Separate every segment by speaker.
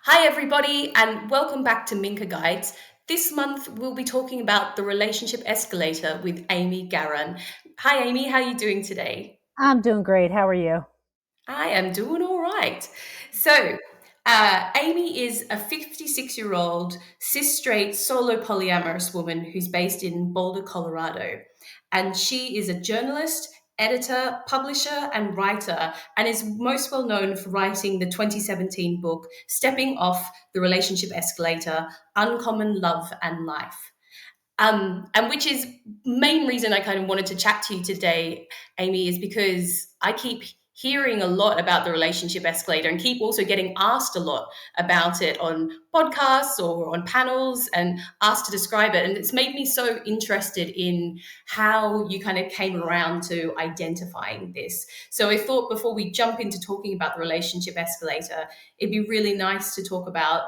Speaker 1: Hi, everybody, and welcome back to Minka Guides. This month, we'll be talking about the relationship escalator with Amy Gahran. Hi, Amy, how are you doing today?
Speaker 2: I'm doing great. How are you?
Speaker 1: I am doing all right. Amy is a 56-year-old cis straight solo polyamorous woman who's based in Boulder, Colorado. And she is a journalist, editor, publisher, and writer, and is most well known for writing the 2017 book, Stepping Off the Relationship Escalator: Uncommon Love and Life. And which is main reason I kind of wanted to chat to you today, Amy, is because I keep hearing a lot about the relationship escalator and keep also getting asked a lot about it on podcasts or on panels and asked to describe it. And it's made me so interested in how you kind of came around to identifying this. So I thought before we jump into talking about the relationship escalator, it'd be really nice to talk about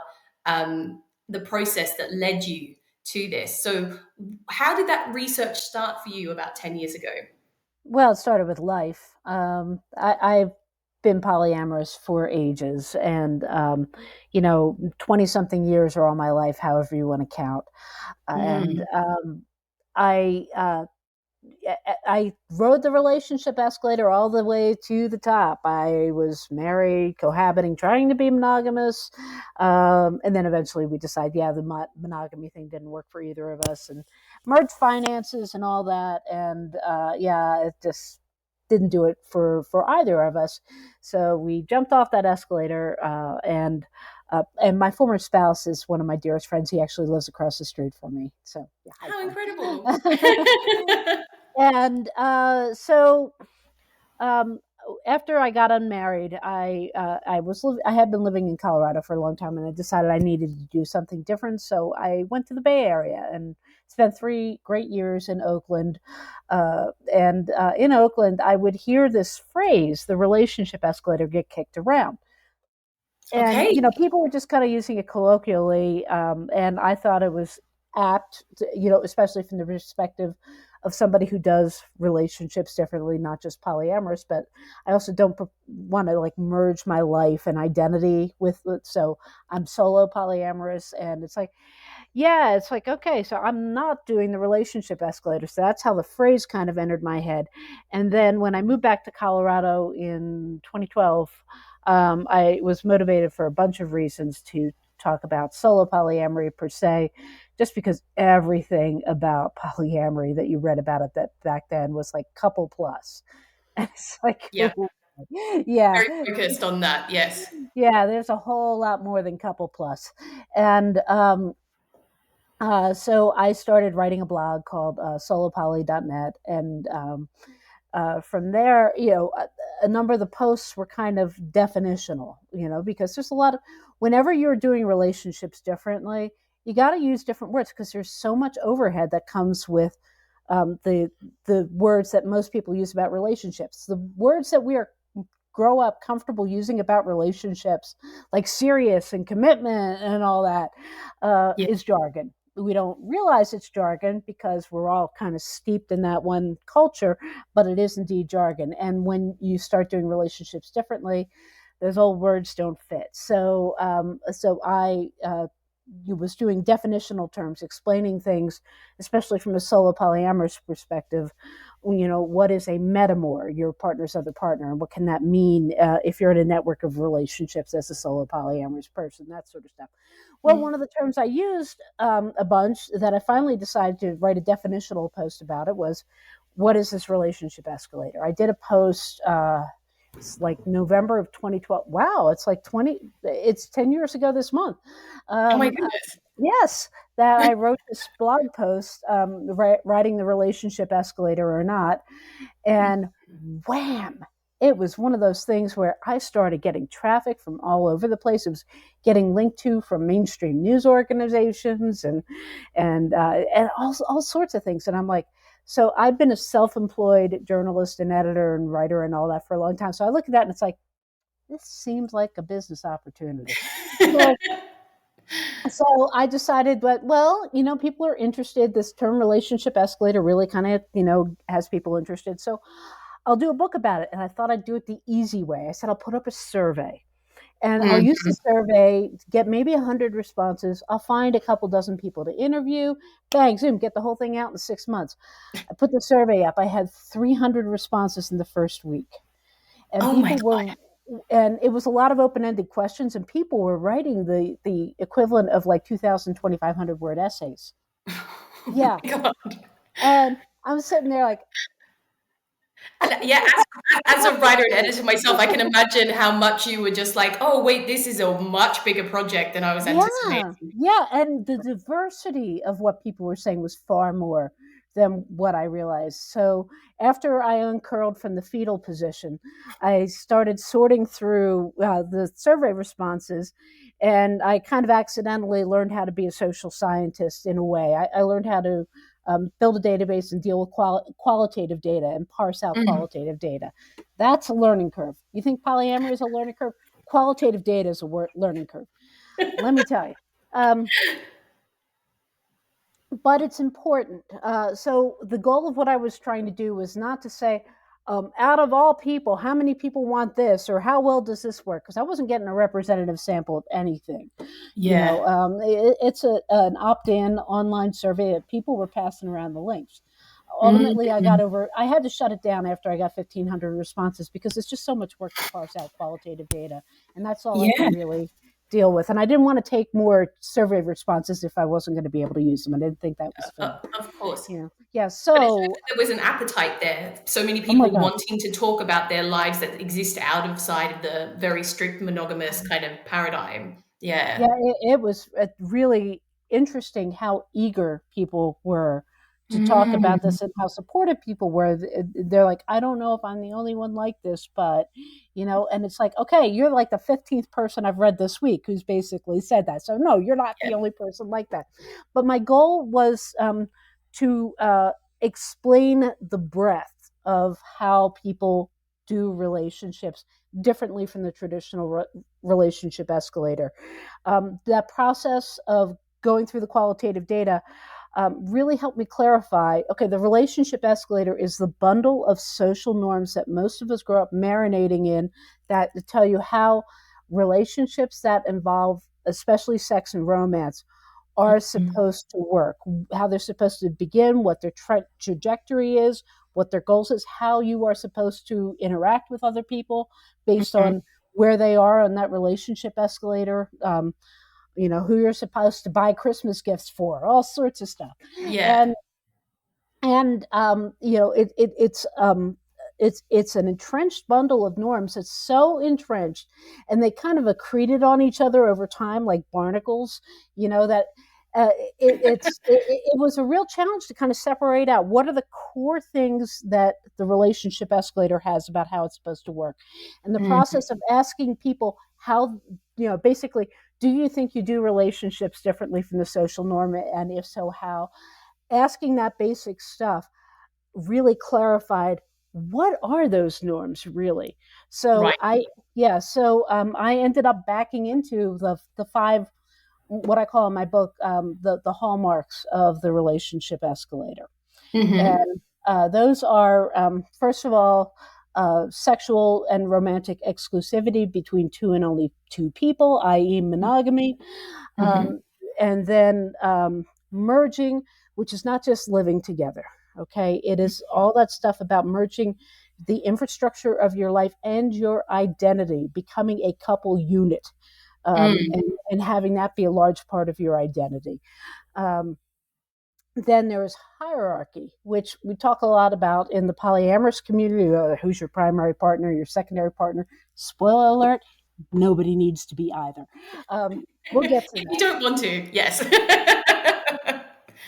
Speaker 1: the process that led you to this. So, how did that research start for you about 10 years ago?
Speaker 2: Well, it started with life. I've been polyamorous for ages, and 20 something years are all my life, however you want to count. And
Speaker 1: Mm.
Speaker 2: I I rode the relationship escalator all the way to the top. I was married, cohabiting, trying to be monogamous, and then eventually we decided, yeah, the monogamy thing didn't work for either of us, and merged finances and all that, and yeah, it just didn't do it for either of us. So we jumped off that escalator, and my former spouse is one of my dearest friends. He actually lives across the street from me. So yeah, high
Speaker 1: How incredible.
Speaker 2: five. And um, after I got unmarried, I had been living in Colorado for a long time, and I decided I needed to do something different. So I went to the Bay Area and spent 3 great years in Oakland. And in Oakland, I would hear this phrase, "the relationship escalator," get kicked around. And
Speaker 1: Okay.
Speaker 2: people were just kind of using it colloquially, and I thought it was apt to, especially from the perspective of somebody who does relationships differently, not just polyamorous, but I also don't want to like merge my life and identity with it. So I'm solo polyamorous, and it's like, yeah, it's like, okay, so I'm not doing the relationship escalator. So that's how the phrase kind of entered my head. And then when I moved back to Colorado in 2012, I was motivated for a bunch of reasons to talk about solo polyamory per se, just because everything about polyamory that you read about it that back then was like couple plus. And it's like,
Speaker 1: Yeah.
Speaker 2: yeah,
Speaker 1: Very focused on that. Yes.
Speaker 2: yeah, there's a whole lot more than couple plus. And so I started writing a blog called solopoly.net. And from there, a number of the posts were kind of definitional, because there's a lot of, whenever you're doing relationships differently, you got to use different words because there's so much overhead that comes with the words that most people use about relationships. The words that we are grow up comfortable using about relationships, like serious and commitment and all that,
Speaker 1: Yeah.
Speaker 2: is jargon. We don't realize it's jargon because we're all kind of steeped in that one culture, but it is indeed jargon. And when you start doing relationships differently, those old words don't fit. So I was doing definitional terms, explaining things, especially from a solo polyamorous perspective. What is a metamor, your partner's other partner, and what can that mean if you're in a network of relationships as a solo polyamorous person, that sort of stuff. Well,
Speaker 1: Mm.
Speaker 2: one of the terms I used a bunch that I finally decided to write a definitional post about it was, what is this relationship escalator? I did a post. It's like November of 2012. Wow, it's 10 years ago this month.
Speaker 1: Oh my
Speaker 2: Um,
Speaker 1: goodness.
Speaker 2: yes, that I wrote this blog post, writing the relationship escalator or not. And wham, it was one of those things where I started getting traffic from all over the place. It was getting linked to from mainstream news organizations and all sorts of things. And I'm like, so I've been a self-employed journalist and editor and writer and all that for a long time. So I look at that and it's like, this seems like a business opportunity. So so I decided, but well, people are interested. This term relationship escalator really kind of, has people interested. So I'll do a book about it. And I thought I'd do it the easy way. I said, I'll put up a survey. And I'll use the
Speaker 1: Mhm.
Speaker 2: survey to get maybe 100 responses. I'll find a couple dozen people to interview. Bang, zoom, get the whole thing out in 6 months. I put the survey up. I had 300 responses in the first week. And
Speaker 1: Oh my
Speaker 2: people were, and it was a lot of open-ended questions, and people were writing the equivalent of like 2,000, 2,500 word essays.
Speaker 1: God. Oh
Speaker 2: Yeah.
Speaker 1: my God.
Speaker 2: And I'm sitting there like,
Speaker 1: And yeah, as a writer and editor myself, I can imagine how much you were just like, oh, wait, this is a much bigger project than I was
Speaker 2: yeah,
Speaker 1: anticipating.
Speaker 2: yeah, and the diversity of what people were saying was far more than what I realized. So after I uncurled from the fetal position, I started sorting through the survey responses, and I kind of accidentally learned how to be a social scientist in a way. I learned how to build a database and deal with qualitative data and parse out
Speaker 1: Mm.
Speaker 2: qualitative data. That's a learning curve. You think polyamory is a learning curve? Qualitative data is a learning curve, let me tell you. Um, but it's important. So the goal of what I was trying to do was not to say, out of all people, how many people want this, or how well does this work? Because I wasn't getting a representative sample of anything.
Speaker 1: Yeah.
Speaker 2: It's an opt-in online survey that people were passing around the links. Ultimately,
Speaker 1: Mhm.
Speaker 2: I had to shut it down after I got 1,500 responses because it's just so much work to parse out qualitative data. And that's all I
Speaker 1: Yeah.
Speaker 2: could really deal with. And I didn't want to take more survey responses if I wasn't going to be able to use them. I didn't think that was fair.
Speaker 1: Of course.
Speaker 2: Yeah.
Speaker 1: But it shows
Speaker 2: So,
Speaker 1: that there was an appetite there. So many
Speaker 2: oh my
Speaker 1: people
Speaker 2: God.
Speaker 1: wanting to talk about their lives that exist out of side of the very strict monogamous kind of paradigm.
Speaker 2: Yeah,
Speaker 1: Yeah.
Speaker 2: it was really interesting how eager people were to talk about
Speaker 1: Mm.
Speaker 2: this and how supportive people were. They're like, I don't know if I'm the only one like this, but, and it's like, okay, you're like the 15th person I've read this week who's basically said that. So, no, you're not
Speaker 1: Yeah.
Speaker 2: the only person like that. But my goal was to explain the breadth of how people do relationships differently from the traditional relationship escalator. That process of going through the qualitative data really helped me clarify, okay, the relationship escalator is the bundle of social norms that most of us grow up marinating in, that tell you how relationships that involve, especially sex and romance, are
Speaker 1: Mhm.
Speaker 2: supposed to work, how they're supposed to begin, what their trajectory is, what their goals is, how you are supposed to interact with other people based
Speaker 1: Mhm.
Speaker 2: on where they are on that relationship escalator. Who you're supposed to buy Christmas gifts for, all sorts of stuff.
Speaker 1: Yeah.
Speaker 2: And and it's an entrenched bundle of norms. It's so entrenched, and they kind of accreted on each other over time, like barnacles. That uh, it was a real challenge to kind of separate out what are the core things that the relationship escalator has about how it's supposed to work, and the
Speaker 1: Mhm.
Speaker 2: process of asking people how, basically, do you think you do relationships differently from the social norm, and if so, how? Asking that basic stuff really clarified what are those norms really.
Speaker 1: Right.
Speaker 2: I ended up backing into the five, what I call in my book, the hallmarks of the relationship escalator.
Speaker 1: Mhm.
Speaker 2: And those are, first of all, sexual and romantic exclusivity between two and only two people, i.e., monogamy.
Speaker 1: Mhm.
Speaker 2: Um, and then merging, which is not just living together. Okay, it is all that stuff about merging the infrastructure of your life and your identity, becoming a couple unit,
Speaker 1: Mm.
Speaker 2: and having that be a large part of your identity. Um, then there is hierarchy, which we talk a lot about in the polyamorous community. Who's your primary partner, your secondary partner? Spoiler alert, nobody needs to be either. We'll get to
Speaker 1: If you
Speaker 2: that.
Speaker 1: don't want to, yes.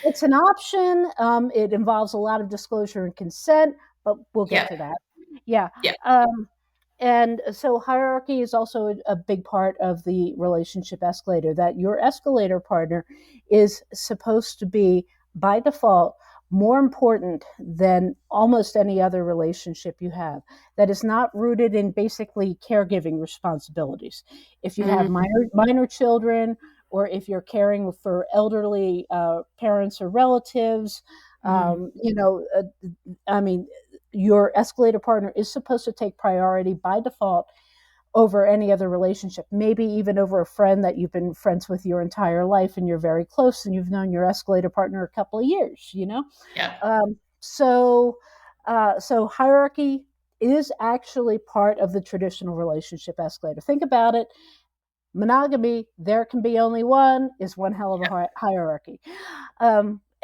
Speaker 2: It's an option. It involves a lot of disclosure and consent, but we'll get
Speaker 1: Yeah.
Speaker 2: to that. Yeah.
Speaker 1: Yeah.
Speaker 2: Um, and so hierarchy is also a big part of the relationship escalator, that your escalator partner is supposed to be, by default, more important than almost any other relationship you have, that is not rooted in basically caregiving responsibilities. If you have
Speaker 1: Mm.
Speaker 2: minor children, or if you're caring for elderly parents or relatives,
Speaker 1: Mm.
Speaker 2: um, you know, uh, I mean, your escalator partner is supposed to take priority by default over any other relationship, maybe even over a friend that you've been friends with your entire life and you're very close and you've known your escalator partner a couple of years, you know?
Speaker 1: Yeah.
Speaker 2: Um, so, so hierarchy is actually part of the traditional relationship escalator. Think about it. Monogamy, there can be only one, is one hell of a hierarchy.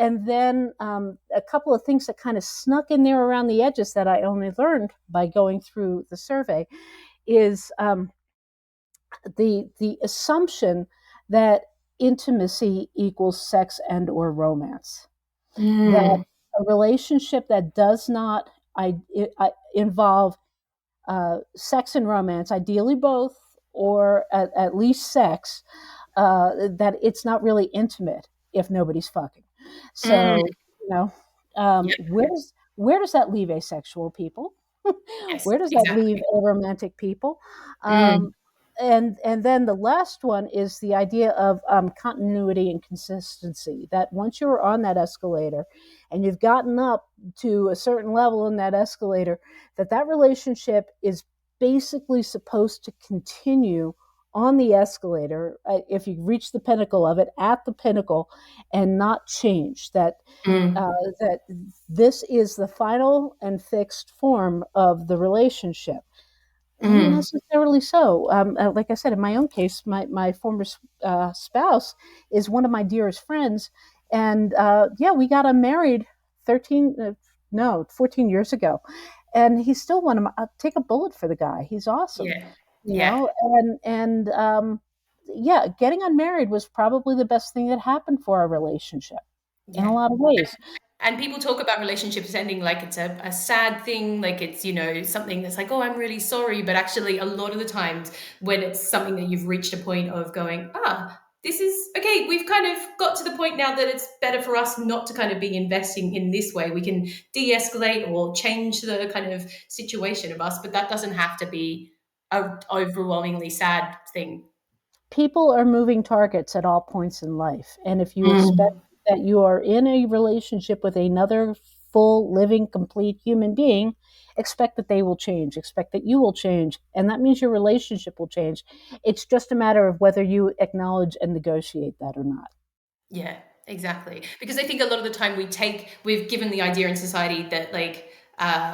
Speaker 2: And then a couple of things that kind of snuck in there around the edges that I only learned by going through the survey is the assumption that intimacy equals sex and or romance. That
Speaker 1: Mm.
Speaker 2: a relationship that does not involve sex and romance, ideally both, or at least sex, that it's not really intimate if nobody's fucking.
Speaker 1: Mm.
Speaker 2: So, you know,
Speaker 1: Yep.
Speaker 2: where does that leave asexual people?
Speaker 1: Yes,
Speaker 2: Where does that leave
Speaker 1: exactly.
Speaker 2: aromantic people?
Speaker 1: Mm.
Speaker 2: Um, and then the last one is the idea of continuity and consistency. That once you're on that escalator, and you've gotten up to a certain level in that escalator, that relationship is basically supposed to continue on the escalator, if you reach the pinnacle of it, at the pinnacle, and not change.
Speaker 1: Mm.
Speaker 2: That this is the final and fixed form of the relationship. Not
Speaker 1: Mm.
Speaker 2: necessarily so. Like I said, in my own case, my former spouse is one of my dearest friends, and yeah, we got married 13, no, 14 years ago, and he's still one of my. I'll take a bullet for the guy. He's awesome,
Speaker 1: Yeah.
Speaker 2: you
Speaker 1: Yeah.
Speaker 2: know, and yeah, getting unmarried was probably the best thing that happened for our relationship in a
Speaker 1: Yeah.
Speaker 2: lot of ways.
Speaker 1: And people talk about relationships ending like it's a sad thing, like it's, something that's like, oh, I'm really sorry. But actually, a lot of the times when it's something that you've reached a point of going, this is okay, we've kind of got to the point now that it's better for us not to kind of be investing in this way. We can de escalate or change the kind of situation of us, but that doesn't have to be a overwhelmingly sad thing.
Speaker 2: People are moving targets at all points in life. And if you expect
Speaker 1: Mm.
Speaker 2: that you are in a relationship with another full, living, complete human being, expect that they will change, expect that you will change. And that means your relationship will change. It's just a matter of whether you acknowledge and negotiate that or not.
Speaker 1: Yeah, exactly. Because I think a lot of the time we've given the idea in society that like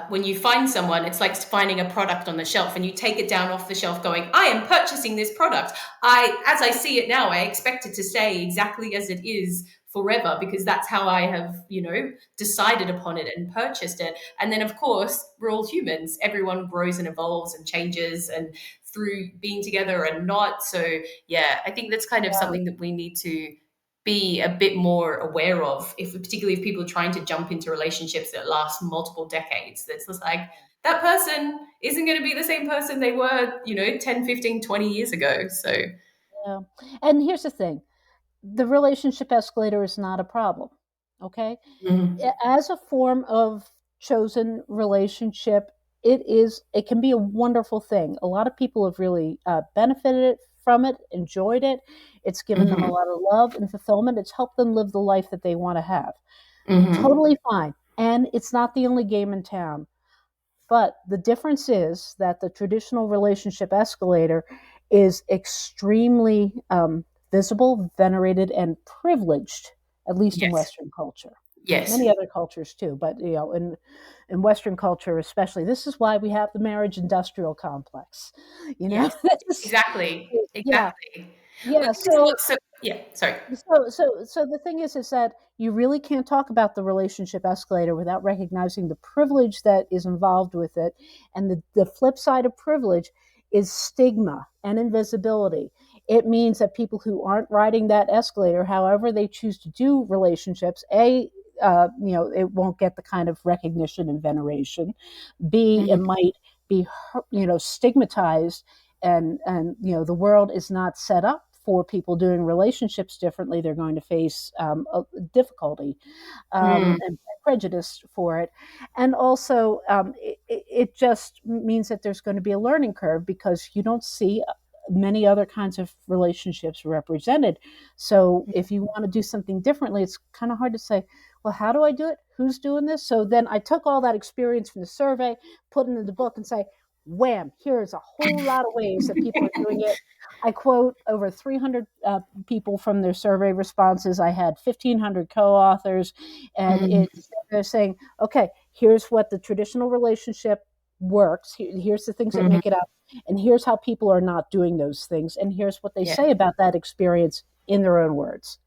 Speaker 1: when you find someone, it's like finding a product on the shelf and you take it down off the shelf going, I am purchasing this product. As I see it now, I expect it to stay exactly as it is forever because that's how I have, decided upon it and purchased it. And then of course, we're all humans. Everyone grows and evolves and changes and through being together and not. So yeah, I think that's kind of something that we need to be a bit more aware of, if particularly if people are trying to jump into relationships that last multiple decades. That's just like that person isn't going to be the same person they were 10, 15, 20 years ago. So
Speaker 2: Yeah. And here's the thing, the relationship escalator is not a problem. Okay.
Speaker 1: mm,
Speaker 2: As a form of chosen relationship, it can be a wonderful thing. A lot of people have really benefited from it, enjoyed it. It's given them a
Speaker 1: mhm,
Speaker 2: lot of love and fulfillment. It's helped them live the life that they want to have.
Speaker 1: mhm,
Speaker 2: Totally fine. And it's not the only game in town. But the difference is that the traditional relationship escalator is extremely visible, venerated, and privileged, at least in
Speaker 1: yes,
Speaker 2: Western culture.
Speaker 1: yes,
Speaker 2: Many other cultures too, but in Western culture especially, this is why we have the marriage industrial complex. You know,
Speaker 1: yes, exactly,
Speaker 2: yeah,
Speaker 1: exactly.
Speaker 2: yeah.
Speaker 1: Because what's so yeah, sorry.
Speaker 2: So the thing is that you really can't talk about the relationship escalator without recognizing the privilege that is involved with it, and the flip side of privilege is stigma and invisibility. It means that people who aren't riding that escalator, however they choose to do relationships, it won't get the kind of recognition and veneration. B, it
Speaker 1: Mhm,
Speaker 2: might be, stigmatized, and the world is not set up for people doing relationships differently. They're going to face a difficulty
Speaker 1: mm,
Speaker 2: and prejudice for it, and also it just means that there's going to be a learning curve because you don't see many other kinds of relationships represented. So if you want to do something differently, it's kind of hard to say, well, how do I do it? Who's doing this? So then I took all that experience from the survey, put it in the book, and say, wham, here's a whole lot of ways that people are doing it. I quote over 300 people from their survey responses. I had 1,500 co-authors, and
Speaker 1: Mm,
Speaker 2: they're saying, okay, here's what the traditional relationship works. Here's the things that
Speaker 1: mhm.
Speaker 2: make it up, and here's how people are not doing those things, and here's what they
Speaker 1: Yeah.
Speaker 2: say about that experience in their own words.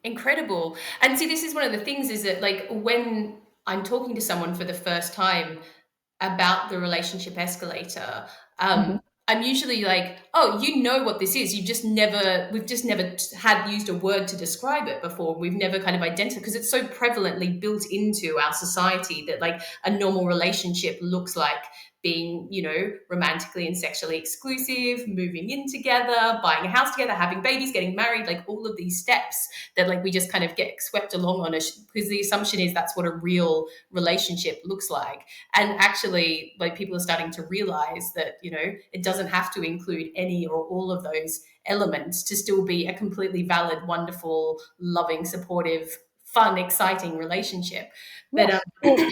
Speaker 1: Incredible. And see, this is one of the things is that like when I'm talking to someone for the first time about the relationship escalator,
Speaker 2: Mhm.
Speaker 1: I'm usually like, oh, you know what this is. We've just never had used a word to describe it before. We've never kind of identified because it's so prevalently built into our society that like a normal relationship looks like being, romantically and sexually exclusive, moving in together, buying a house together, having babies, getting married, like all of these steps that like we just kind of get swept along on because the assumption is that's what a real relationship looks like. And actually like people are starting to realize that it doesn't have to include any or all of those elements to still be a completely valid, wonderful, loving, supportive, fun, exciting relationship. But
Speaker 2: Yes,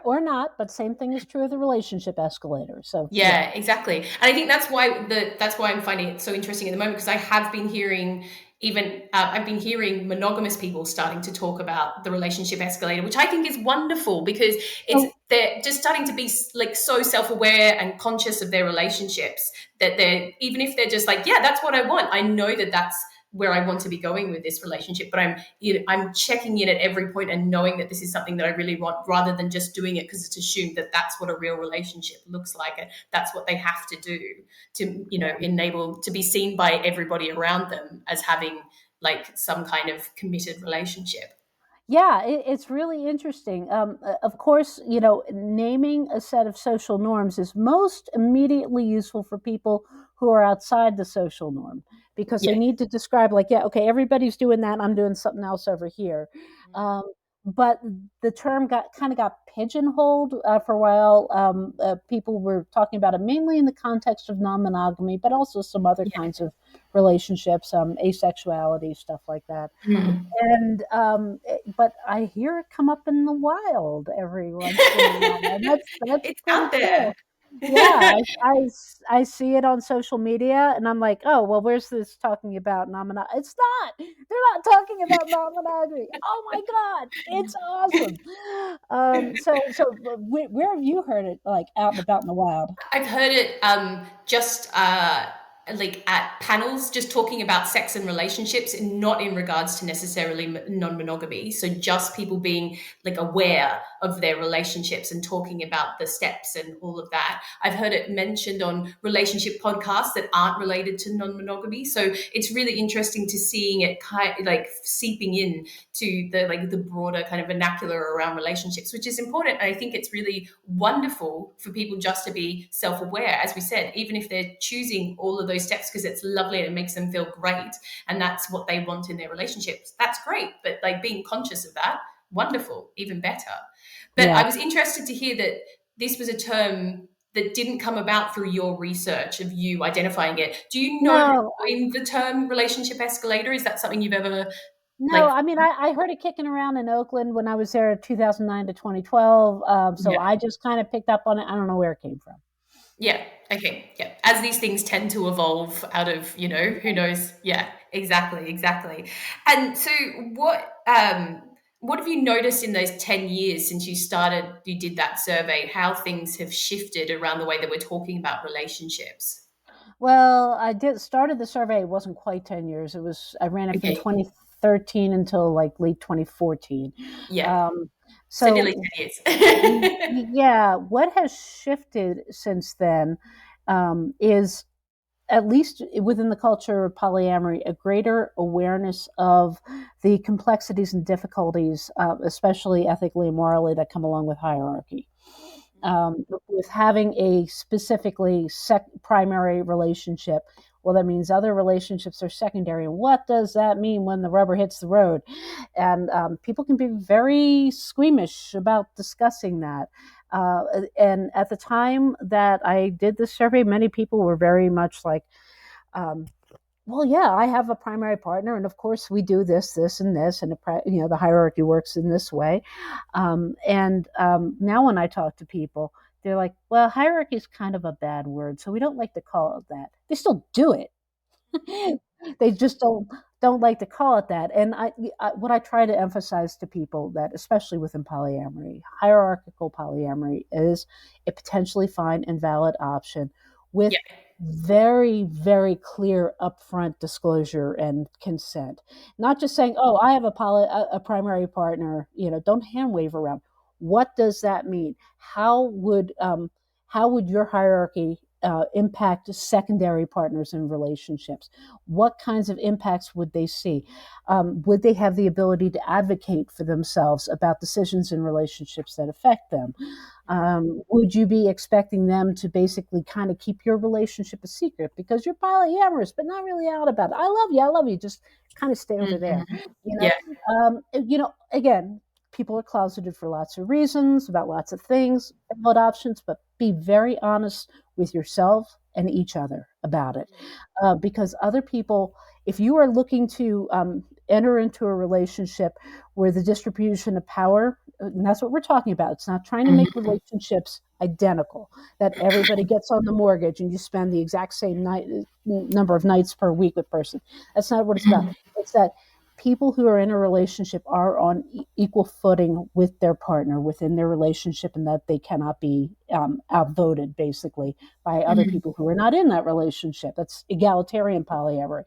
Speaker 2: or not, but same thing is true of the relationship escalator. So yeah.
Speaker 1: yeah, exactly. And I think that's why I'm finding it so interesting at the moment because I have been hearing even I've been hearing monogamous people starting to talk about the relationship escalator, which I think is wonderful because
Speaker 2: So
Speaker 1: they're just starting to be like so self-aware and conscious of their relationships that they're even if they're just like, yeah, that's what I want. I know that that's where I want to be going with this relationship, but I'm checking in at every point and knowing that this is something that I really want rather than just doing it because it's assumed that that's what a real relationship looks like and that's what they have to do to enable to be seen by everybody around them as having like some kind of committed relationship.
Speaker 2: yeah, it's really interesting. Of course, naming a set of social norms is most immediately useful for people who are outside the social norm because
Speaker 1: Yeah.
Speaker 2: they need to describe, like, yeah, okay, everybody's doing that. I'm doing something else over here. Um, but the term got pigeonholed for a while. People were talking about it mainly in the context of non-monogamy, but also some other
Speaker 1: Yeah.
Speaker 2: kinds of relationships, asexuality, stuff like that.
Speaker 1: Mm.
Speaker 2: And but I hear it come up in the wild every once in a while. That's
Speaker 1: It's
Speaker 2: pretty
Speaker 1: out there.
Speaker 2: cool. Yeah, I see it on social media, and I'm like, oh well, where's this talking about non-monogamy? It's not. They're not talking about non-monogamy. Oh my god, it's awesome. Where have you heard it like out and about in the wild?
Speaker 1: I've heard it just like at panels, just talking about sex and relationships, and not in regards to necessarily non-monogamy. So just people being like aware of their relationships and talking about the steps and all of that. I've heard it mentioned on relationship podcasts that aren't related to non-monogamy. So it's really interesting to seeing it kind of like seeping in to the broader kind of vernacular around relationships, which is important. And I think it's really wonderful for people just to be self-aware, as we said, even if they're choosing all of those steps because it's lovely and it makes them feel great and that's what they want in their relationships. That's great. But like being conscious of that, wonderful, even better. But I
Speaker 2: Yeah.
Speaker 1: was interested to hear that this was a term that didn't come about through your research of you identifying it. Do you know who
Speaker 2: No,
Speaker 1: coined the term relationship escalator? Is that something you've ever
Speaker 2: No,
Speaker 1: like?
Speaker 2: I mean, I heard it kicking around in Oakland when I was there 2009 to 2012. So
Speaker 1: Yeah.
Speaker 2: I just kind of picked up on it. I don't know where it came from.
Speaker 1: Yeah. Okay. Yeah. As these things tend to evolve out of, who knows? Yeah. Exactly. Exactly. And so, what have you noticed in those 10 years since you did that survey? How things have shifted around the way that we're talking about relationships?
Speaker 2: Well, I did started the survey. It wasn't quite 10 years. I ran it from
Speaker 1: Okay.
Speaker 2: 2013 until like late 2014.
Speaker 1: Yeah.
Speaker 2: Um,
Speaker 1: So nearly
Speaker 2: so
Speaker 1: 10 years.
Speaker 2: yeah, what has shifted since then is at least within the culture of polyamory, a greater awareness of the complexities and difficulties, especially ethically and morally, that come along with hierarchy. With having a specifically primary relationship, well, that means other relationships are secondary. And what does that mean when the rubber hits the road? And people can be very squeamish about discussing that. And at the time that I did this survey, many people were very much like, um, well, yeah, I have a primary partner, and of course we do this, this, and this, and the hierarchy works in this way. And now when I talk to people, they're like, well, hierarchy is kind of a bad word, so we don't like to call it that. They still do it. They just don't like to call it that. And what I try to emphasize to people, that especially within polyamory, hierarchical polyamory is a potentially fine and valid option with
Speaker 1: Yeah.
Speaker 2: very, very clear upfront disclosure and consent. Not just saying, oh, I have a primary partner, don't hand wave around. What does that mean? How would your hierarchy impact secondary partners in relationships? What kinds of impacts would they see? Would they have the ability to advocate for themselves about decisions in relationships that affect them? Would you be expecting them to basically kind of keep your relationship a secret because you're polyamorous, but not really out about it? I love you, just kind of stay over there.
Speaker 1: Mhm.
Speaker 2: You know,
Speaker 1: Yeah.
Speaker 2: again, people are closeted for lots of reasons about lots of things, about options, but be very honest with yourself and each other about it. Because other people, if you are looking to enter into a relationship where the distribution of power, and that's what we're talking about, it's not trying to make
Speaker 1: Mhm.
Speaker 2: relationships identical, that everybody gets on the mortgage and you spend the exact same number of nights per week with person. That's not what it's about.
Speaker 1: Mhm.
Speaker 2: It's that people who are in a relationship are on equal footing with their partner within their relationship, and that they cannot be outvoted basically by other
Speaker 1: Mhm.
Speaker 2: people who are not in that relationship. That's egalitarian polyamory.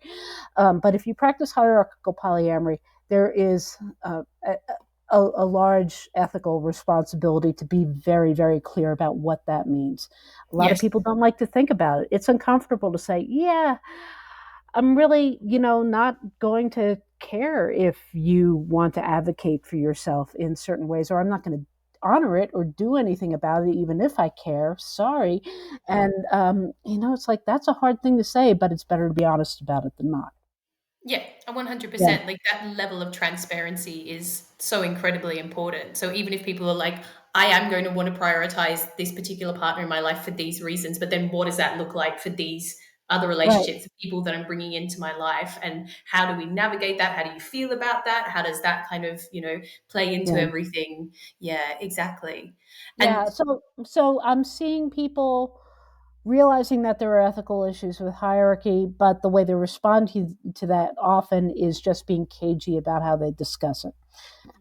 Speaker 2: But if you practice hierarchical polyamory, there is a large ethical responsibility to be very, very clear about what that means. A lot of
Speaker 1: Yes.
Speaker 2: people don't like to think about it. It's uncomfortable to say, yeah, I'm really, not going to care if you want to advocate for yourself in certain ways, or I'm not going to honor it or do anything about it, even if I care. Sorry. And, it's like that's a hard thing to say, but it's better to be honest about it than not.
Speaker 1: Yeah,
Speaker 2: Yeah.
Speaker 1: 100%. Like that level of transparency is so incredibly important. So even if people are like, I am going to want to prioritize this particular partner in my life for these reasons, but then what does that look like for these other
Speaker 2: Right.
Speaker 1: relationships, the people that I'm bringing into my life? And how do we navigate that? How do you feel about that? How does that kind of, play into
Speaker 2: Yeah.
Speaker 1: everything? Yeah, exactly. And
Speaker 2: Yeah. So I'm seeing people realizing that there are ethical issues with hierarchy, but the way they respond to that often is just being cagey about how they discuss it.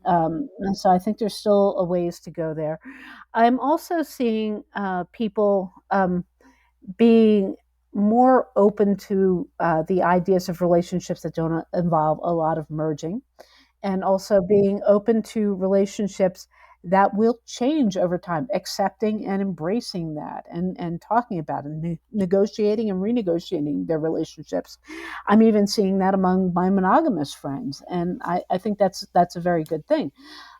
Speaker 2: And so I think there's still a ways to go there. I'm also seeing people being more open to the ideas of relationships that don't involve a lot of merging, and also being open to relationships that will change over time, accepting and embracing that, and talking about it, negotiating and renegotiating their relationships. I'm even seeing that among my monogamous friends, and I think that's a very good thing.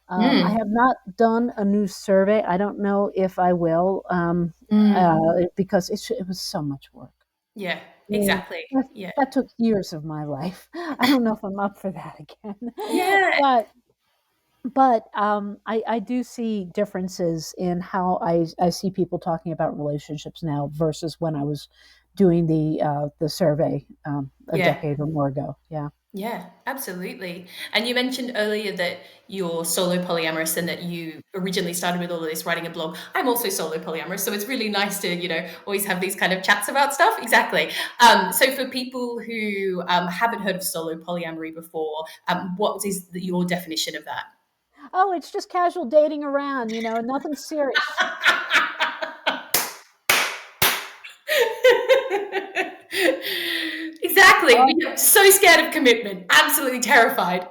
Speaker 2: I
Speaker 1: mm,
Speaker 2: have not done a new survey. I don't know if I will,
Speaker 1: mm,
Speaker 2: because it was so much work.
Speaker 1: yeah,
Speaker 2: Yeah,
Speaker 1: exactly.
Speaker 2: that,
Speaker 1: Yeah.
Speaker 2: that took years of my life. I don't know if I'm up for that again.
Speaker 1: Yeah.
Speaker 2: But I do see differences in how I see people talking about relationships now versus when I was doing the survey a
Speaker 1: Yeah.
Speaker 2: decade or more ago. Yeah.
Speaker 1: Yeah, absolutely. And you mentioned earlier that you're solo polyamorous and that you originally started with all of this writing a blog. I'm also solo polyamorous, so it's really nice to, always have these kind of chats about stuff. Exactly. So for people who haven't heard of solo polyamory before, what is your definition of that?
Speaker 2: Oh, it's just casual dating around, nothing serious.
Speaker 1: Exactly.
Speaker 2: Oh,
Speaker 1: So scared of commitment, absolutely terrified.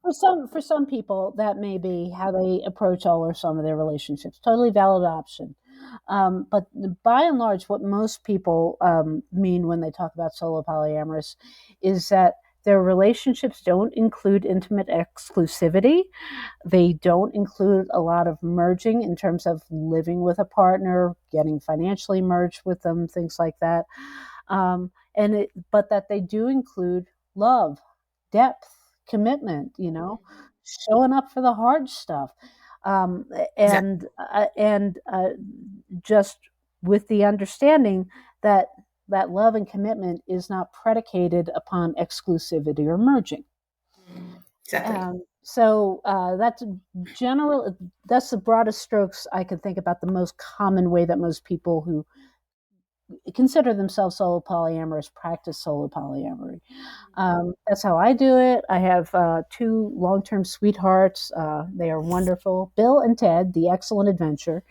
Speaker 2: for some people, that may be how they approach all or some of their relationships. Totally valid option. But by and large, what most people mean when they talk about solo polyamorous is that their relationships don't include intimate exclusivity. They don't include a lot of merging in terms of living with a partner, getting financially merged with them, things like that. But that they do include love, depth, commitment. Showing up for the hard stuff, um,
Speaker 1: Exactly.
Speaker 2: and just with the understanding that that love and commitment is not predicated upon exclusivity or merging.
Speaker 1: Exactly.
Speaker 2: So that's general. That's the broadest strokes I can think about. The most common way that most people who consider themselves solo polyamorous practice solo polyamory. That's how I do it. I have two long-term sweethearts. They are wonderful, Bill and Ted, the excellent adventure.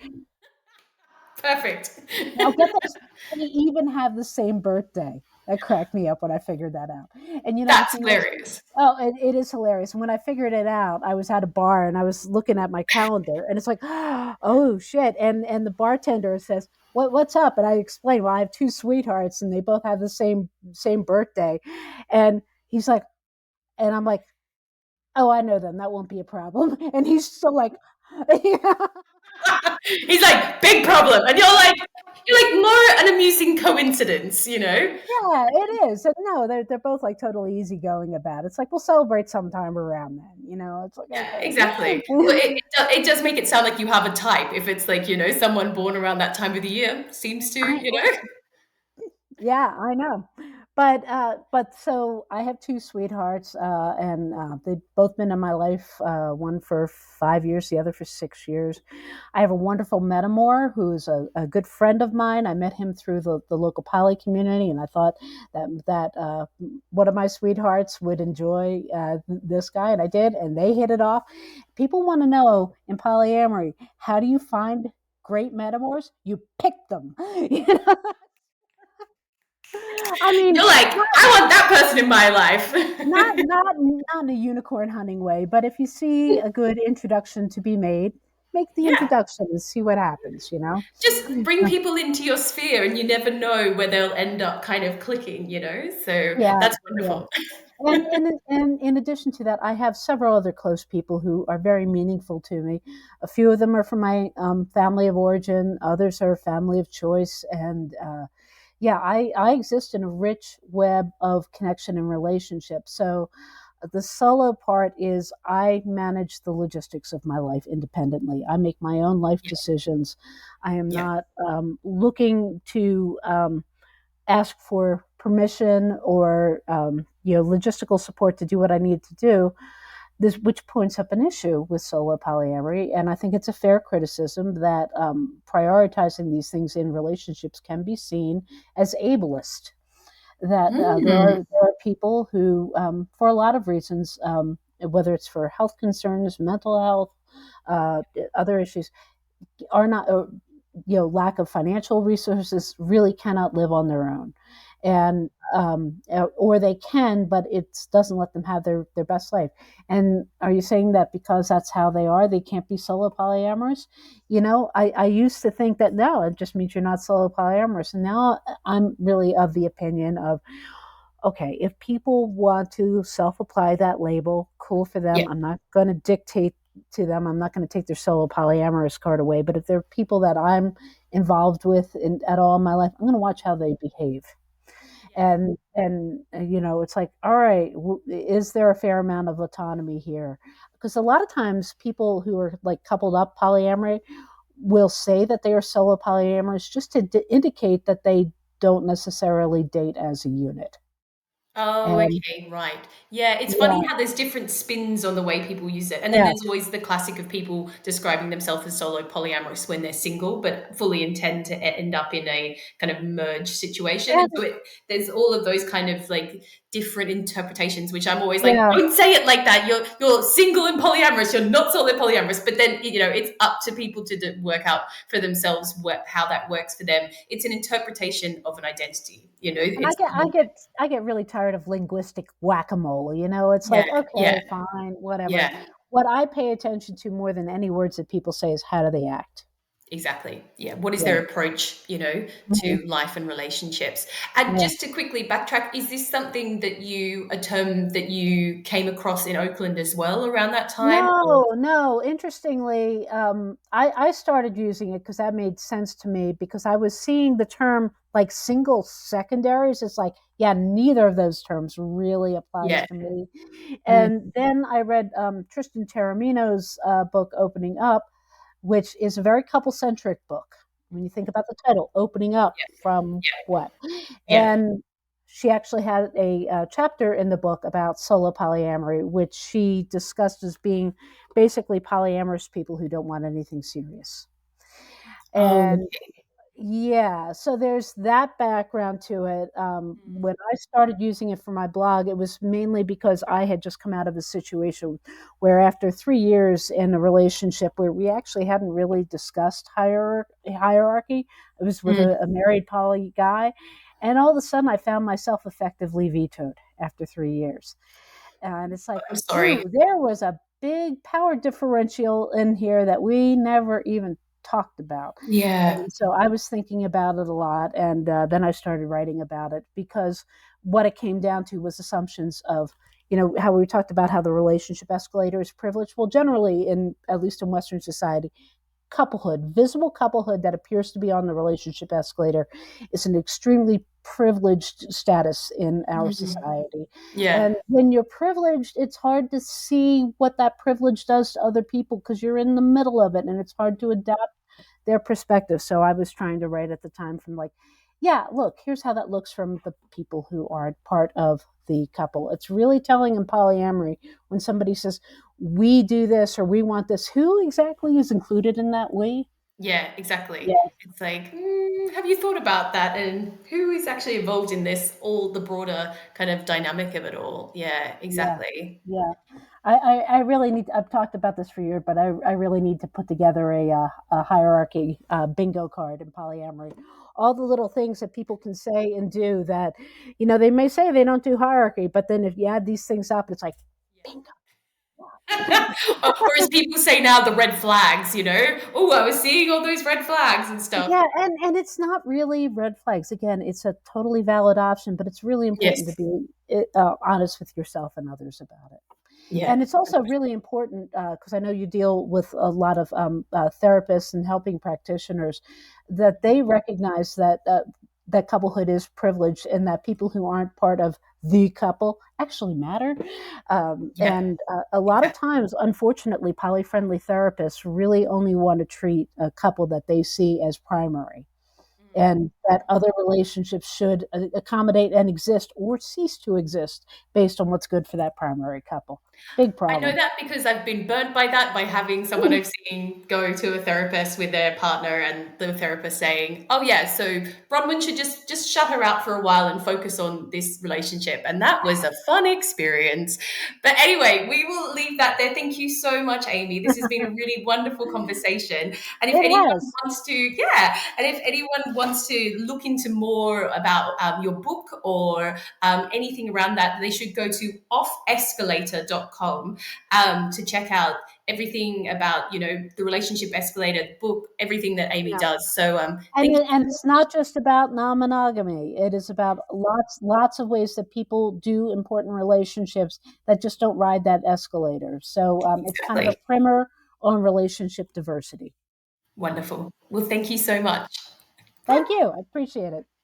Speaker 1: Perfect.
Speaker 2: Now get this, they even have the same birthday. That cracked me up when I figured that out. And the
Speaker 1: That's
Speaker 2: thing is,
Speaker 1: hilarious.
Speaker 2: oh, it is hilarious. When I figured it out, I was at a bar and I was looking at my calendar, and it's like, oh shit! And the bartender says, what's up? And I explained, well, I have two sweethearts, and they both have the same birthday, and he's like, and I'm like, oh, I know them. That won't be a problem. And he's still like, yeah.
Speaker 1: He's like, big problem. And you're like more an amusing coincidence, you know?
Speaker 2: Yeah, it is. And no, they're both like totally easygoing about it. It's like we'll celebrate sometime around then. It's like
Speaker 1: Yeah,
Speaker 2: okay.
Speaker 1: exactly. Well, it does make it sound like you have a type if it's like, someone born around that time of the year seems to,
Speaker 2: I Yeah, I know. But so I have two sweethearts, and they've both been in my life. One for 5 years, the other for 6 years. I have a wonderful metamor who's a good friend of mine. I met him through the local poly community, and I thought that one of my sweethearts would enjoy this guy, and I did, and they hit it off. People want to know in polyamory, how do you find great metamors? You pick them. I mean,
Speaker 1: you're like,
Speaker 2: not
Speaker 1: I want that person in my life.
Speaker 2: not in a unicorn hunting way, but if you see a good introduction to be made, make the
Speaker 1: Yeah.
Speaker 2: introduction and see what happens, you know?
Speaker 1: Just bring people into your sphere and you never know where they'll end up kind of clicking, So
Speaker 2: Yeah,
Speaker 1: that's
Speaker 2: yeah.
Speaker 1: wonderful.
Speaker 2: And in addition to that, I have several other close people who are very meaningful to me. A few of them are from my family of origin, others are family of choice, and yeah, I exist in a rich web of connection and relationships. So the solo part is I manage the logistics of my life independently. I make my own life
Speaker 1: Yeah.
Speaker 2: decisions. I am
Speaker 1: Yeah.
Speaker 2: not looking to ask for permission or logistical support to do what I need to do. This, which points up an issue with solo polyamory, and I think it's a fair criticism that prioritizing these things in relationships can be seen as ableist. That
Speaker 1: Mm.
Speaker 2: there are people who, for a lot of reasons, whether it's for health concerns, mental health, uh, other issues, are not, lack of financial resources, really cannot live on their own, and or they can, but it doesn't let them have their best life. And are you saying that because that's how they are, they can't be solo polyamorous? I used to think that no, it just means you're not solo polyamorous, and now I'm really of the opinion of, okay, if people want to self apply that label, cool for
Speaker 1: Yeah.
Speaker 2: them. I'm not going to dictate to them. I'm not going to take their solo polyamorous card away. But if they're people that I'm involved with at all in my life, I'm going to watch how they behave.
Speaker 1: Yeah.
Speaker 2: And it's like, all right, is there a fair amount of autonomy here? Because a lot of times people who are like coupled up polyamory will say that they are solo polyamorous just to indicate that they don't necessarily date as a unit.
Speaker 1: Oh,
Speaker 2: And
Speaker 1: okay, right. Yeah, it's funny
Speaker 2: yeah,
Speaker 1: how there's different spins on the way people use it. And then
Speaker 2: yeah,
Speaker 1: there's always the classic of people describing themselves as solo polyamorous when they're single, but fully intend to end up in a kind of merge situation. And
Speaker 2: and
Speaker 1: so there's all of those kind of like different interpretations, which I'm always like,
Speaker 2: yeah,
Speaker 1: don't say it like that. You're single and polyamorous. You're not solo polyamorous. But then it's up to people to work out for themselves how that works for them. It's an interpretation of an identity.
Speaker 2: and I
Speaker 1: It's
Speaker 2: get, I get, I get really tired of linguistic whack a mole. It's
Speaker 1: yeah,
Speaker 2: like,
Speaker 1: yeah.
Speaker 2: okay, fine, whatever.
Speaker 1: Yeah,
Speaker 2: What I pay attention to more than any words that people say is how do they act.
Speaker 1: exactly. Yeah. What is
Speaker 2: Yeah,
Speaker 1: their approach,
Speaker 2: mhm,
Speaker 1: to life and relationships? And
Speaker 2: yeah.
Speaker 1: just to quickly backtrack, is this something a term that you came across in Oakland as well around that time? Or?
Speaker 2: No, no. Interestingly, I started using it because that made sense to me because I was seeing the term like single secondaries. It's like, yeah, neither of those terms really applies
Speaker 1: Yeah.
Speaker 2: to me.
Speaker 1: Mm,
Speaker 2: And then I read Tristan Taormino's book, Opening Up, which is a very couple centric book. When you think about the title, Opening Up from
Speaker 1: yeah.
Speaker 2: what?
Speaker 1: Yeah.
Speaker 2: And she actually had a chapter in the book about solo polyamory, which she discussed as being basically polyamorous people who don't want anything serious.
Speaker 1: Oh,
Speaker 2: And yeah, so there's that background to it. When I started using it for my blog, it was mainly because I had just come out of a situation where, after 3 years in a relationship where we actually hadn't really discussed hierarchy, I was with
Speaker 1: mm,
Speaker 2: a married poly guy, and all of a sudden I found myself effectively vetoed after 3 years. And it's like,
Speaker 1: I'm sorry.
Speaker 2: ooh, there was a big power differential in here that we never even talked about.
Speaker 1: Yeah.
Speaker 2: And so I was thinking about it a lot. And then I started writing about it because what it came down to was assumptions of, how we talked about how the relationship escalator is privileged. Well, generally, at least in Western society, couplehood, visible couplehood that appears to be on the relationship escalator, is an extremely privileged status in our
Speaker 1: Mhm.
Speaker 2: society.
Speaker 1: Yeah.
Speaker 2: And when you're privileged, it's hard to see what that privilege does to other people because you're in the middle of it and it's hard to adapt their perspective. So I was trying to write at the time from, like, yeah, look, here's how that looks from the people who aren't part of the couple. It's really telling in polyamory when somebody says, we do this or we want this. Who exactly is included in that we?
Speaker 1: Yeah, exactly.
Speaker 2: Yeah,
Speaker 1: It's like, have you thought about that? And who is actually involved in this, all the broader kind of dynamic of it all? Yeah,
Speaker 2: yeah,
Speaker 1: exactly.
Speaker 2: yeah. I really need. I've talked about this for years, but I really need to put together a hierarchy bingo card in polyamory. All the little things that people can say and do that, they may say they don't do hierarchy, but then if you add these things up, it's like bingo, bingo.
Speaker 1: Or as people say now, the red flags, you know? Oh, I was seeing all those red flags and stuff.
Speaker 2: Yeah, and it's not really red flags. Again, it's a totally valid option, but it's really important to
Speaker 1: Yes.
Speaker 2: be honest with yourself and others about it.
Speaker 1: Yeah.
Speaker 2: And it's also really important because I know you deal with a lot of therapists and helping practitioners, that they recognize that couplehood is privileged and that people who aren't part of the couple actually matter.
Speaker 1: Yeah.
Speaker 2: And a lot of
Speaker 1: Exactly.
Speaker 2: times, unfortunately, poly-friendly therapists really only want to treat a couple that they see as primary, and that other relationships should accommodate and exist or cease to exist based on what's good for that primary couple. Big
Speaker 1: I know
Speaker 2: problem.
Speaker 1: that because I've been burnt by that, by having someone I've seen go to a therapist with their partner and the therapist saying, "Oh yeah, so Bronwyn should just shut her out for a while and focus on this relationship." And that was a fun experience. But anyway, we will leave that there. Thank you so much, Amy. This has been a really wonderful conversation. And if
Speaker 2: It
Speaker 1: anyone
Speaker 2: has.
Speaker 1: wants to, yeah, and if anyone wants to look into more about your book or anything around that, they should go to offescalator.com to check out everything about the relationship escalator, the book, everything that Amy
Speaker 2: Yeah.
Speaker 1: does. So
Speaker 2: And
Speaker 1: thank
Speaker 2: it,
Speaker 1: you
Speaker 2: and
Speaker 1: so
Speaker 2: it's
Speaker 1: much.
Speaker 2: not just about non-monogamy. It is about lots of ways that people do important relationships that just don't ride that escalator. So it's kind of a
Speaker 1: Exactly.
Speaker 2: primer on relationship diversity.
Speaker 1: Wonderful. Well, thank you so much.
Speaker 2: Thank you. I appreciate it.